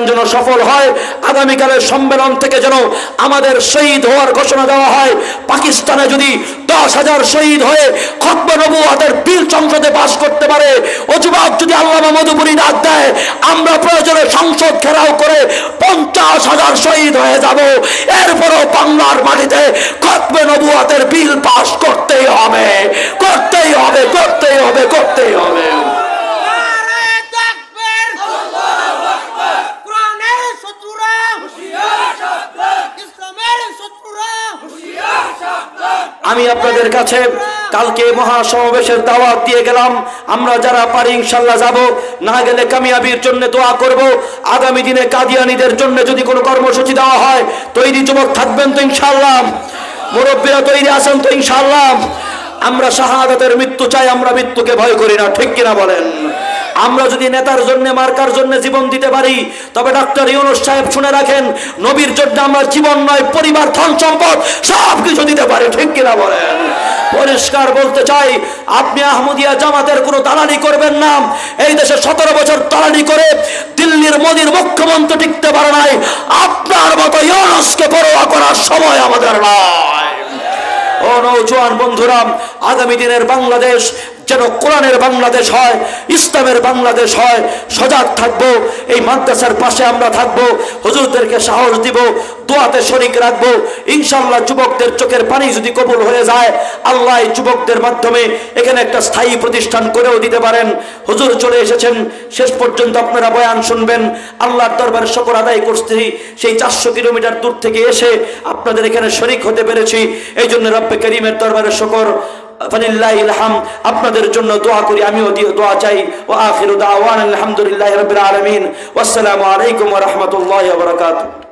যেন সফল হয়। আগামীকালের সম্মেলন থেকে যেন আমাদের শহীদ হওয়ার ঘোষণা দেওয়া হয়। পাকিস্তানে যদি 10,000 শহীদ হয়ে খতমে নবুয়তের বিল সংসদে পাস করতে পারে, ও যুবক যদি আল্লামা মধুপুরী ডাক দেয়, আমরা প্রয়োজনে সংসদ ঘেরাও করে 50,000 শহীদ হয়ে যাব। এরপরও বাংলার মাটিতে খতমে নবুয়তের বিল পাস করতেই হবে, করতেই হবে, করতেই হবে, করতেই হবে। আমি আপনাদের কাছে কালকে মহাসমাবেশের দাওয়াত দিয়ে গেলাম। আমরা যারা পারি ইনশাআল্লাহ যাব, না গেলে কামিয়াবির জন্য দোয়া করব। আগামী দিনে কাদিয়ানীদের জন্য যদি কোনো কর্মসূচি দেওয়া হয়, তৈরি যুবক থাকবেন তো ইনশাআল্লাহ? মুরব্বীরা তৈরি আছেন তো ইনশাআল্লাহ? আমরা শাহাদাতের মৃত্যু চাই, আমরা মৃত্যুকে ভয় করি না, ঠিক কিনা বলেন? আমরা যদি নেতার জন্য মার্কার জন্য জীবন দিতে পারি, তবে ডক্টর ইউনূস সাহেব শুনে রাখেন, নবীর জন্য আমরা জীবন নয়, পরিবার, ধন সম্পদ সব কিছু দিতে পারি, ঠিক কিনা বলেন? পরিষ্কার বলতে চাই, আপনি আহমদিয়া জামাতের কোনো দালালি করবেন না। এই দেশে 17 বছর দালালি করে দিল্লির মোদির মুখ্যমন্ত্রী টিকতে পারে নাই। আপনার মতো ইউনূসকে পরোয়া করার সময় আমাদের নয়। ও নওজোয়ান বন্ধুরা, আগামী দিনের বাংলাদেশ যেন কোরআনের বাংলাদেশ হয়, ইসলামের বাংলাদেশ হয়। সজাগ থাকবো, এই মাদ্রাসার পাশে আমরা থাকবো, হুজুরদেরকে সাহস দিব, দোয়াতে শরীক রাখবো। ইনশাআল্লাহ যুবকদের চোখের পানি যদি কবুল হয়ে যায়, আল্লাহ এই যুবকদের মাধ্যমে এখানে একটা স্থায়ী প্রতিষ্ঠান করেও দিতে পারেন। হুজুর চলে এসেছেন, শেষ পর্যন্ত আপনারা বয়ান শুনবেন। আল্লাহর দরবারে শুকর আদায় করছি, সেই 400 কিলোমিটার দূর থেকে এসে আপনাদের এখানে শরীক হতে পেরেছি। এই জন্য রব্বে করিমের দরবারে শুকর, ফালিল্লাহিল হামদ। আপনাদের জন্য দোয়া করি, আমিও দোয়া চাই। ওয়া আখিরু দাওয়ানা আলহামদুলিল্লাহি রাব্বিল আলামিন। ওয়াসসালামু আলাইকুম ওয়া রাহমাতুল্লাহি ওয়া বারাকাতুহু।